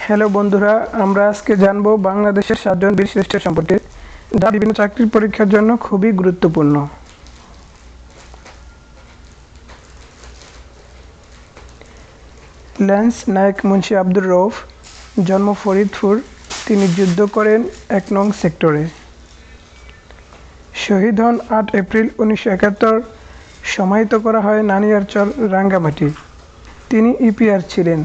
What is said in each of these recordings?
Hello বন্ধুরা, আমরা আজকে জানবো বাংলাদেশের 7 জন বীর শ্রেষ্ঠ সম্পর্কে, যা বিভিন্ন চাকরির পরীক্ষার জন্য খুবই গুরুত্বপূর্ণ। ল্যান্স নায়েক মুন্সি আব্দুর রউফ, জন্ম ফরিদপুর। তিনি যুদ্ধ করেন 1 নং সেক্টরে। শহীদ হন 8 এপ্রিল 1971। সমাহিত করা হয় নানিয়ারচর, রাঙ্গামাটি। তিনি ইপিআর ছিলেন।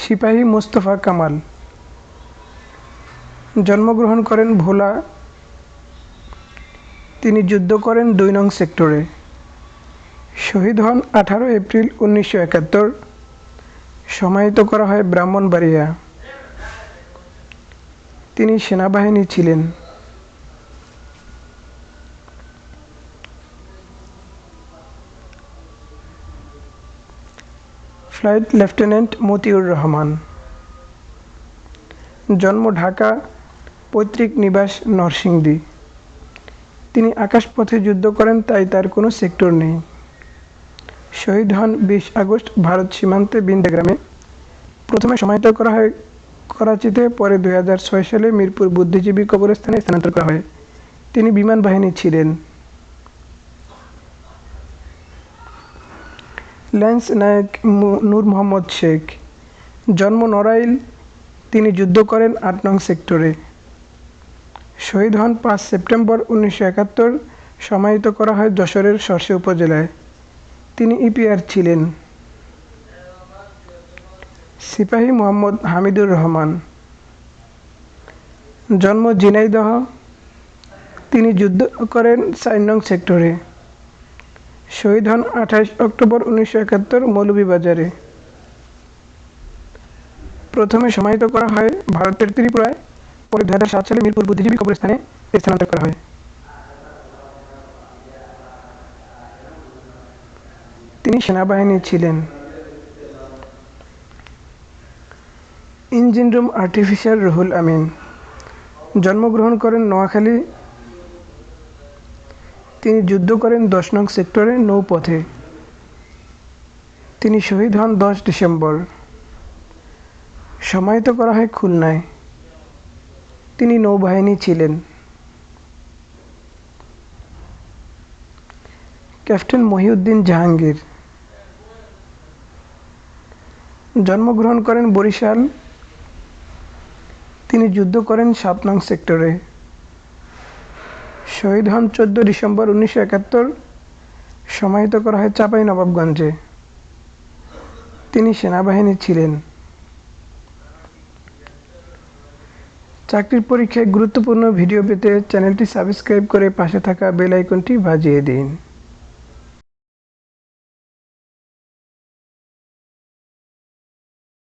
সিপাহী মোস্তফা কামাল, জন্মগ্রহণ করেন ভোলা। তিনি যুদ্ধ করেন 2 নং সেক্টরে। শহীদ হন 18 এপ্রিল 1971। সমাহিত করা হয় ব্রাহ্মণবাড়িয়া। তিনি সেনাবাহিনী ছিলেন। ফ্লাইট লেফটেন্যান্ট মতিউর রহমান, জন্ম ঢাকা, পৈতৃক নিবাস নরসিংদী। তিনি আকাশপথে যুদ্ধ করেন, তাই তার কোনো সেক্টর নেই। শহীদ হন 20 আগস্ট ভারত সীমান্তে বিন্দা গ্রামে। প্রথমে সমাহিত করা হয় করাচিতে, পরে 2006 সালে মিরপুর বুদ্ধিজীবী কবরস্থানে স্থানান্তর করা হয়। তিনি বিমান বাহিনী ছিলেন। ল্যান্স নায়েক নূর মোহাম্মদ শেখ, জন্ম নড়াইল। তিনি যুদ্ধ করেন 8 নং সেক্টরে। শহীদ হন 5 সেপ্টেম্বর 1971। সমাহিত করা হয় যশোরের সরষে উপজেলায়। তিনি ইপিআর ছিলেন। সিপাহী মোহাম্মদ হামিদুর রহমান, জন্ম ঝিনাইদহ। তিনি যুদ্ধ করেন 4 নং সেক্টরে। শহীদ হন 28 অক্টোবর 1971 মৌলভীবাজারে। প্রথমে সমাহিত করা হয় ভারতের ত্রিপুরায়, পরে 2007 সালে মিরপুর বুদ্ধিজীবী কবরস্থানে স্থানান্তর করা হয়। তিনি সেনাবাহিনী ছিলেন। Engine room artificial Ruhul Amin, জন্মগ্রহণ করেন নোয়াখালী। তিনি যুদ্ধ করেন 10 নং সেক্টরে নৌপথে। তিনি শহীদ হন 10 ডিসেম্বর। সমাহিত করা হয় খুলনায়। তিনি নৌবাহিনী ছিলেন। ক্যাপ্টেন মহিউদ্দিন জাহাঙ্গীর, জন্মগ্রহণ করেন বরিশাল। তিনি যুদ্ধ করেন 7 নং সেক্টরে। শহীদ হন 14 ডিসেম্বর 1971। সমাহিত করা হয় চাঁপাইনবাবগঞ্জে। তিনি সেনাবাহিনী ছিলেন। চাকরির পরীক্ষায় গুরুত্বপূর্ণ ভিডিও পেতে চ্যানেলটি সাবস্ক্রাইব করে পাশে থাকা বেল আইকনটি বাজিয়ে দিন।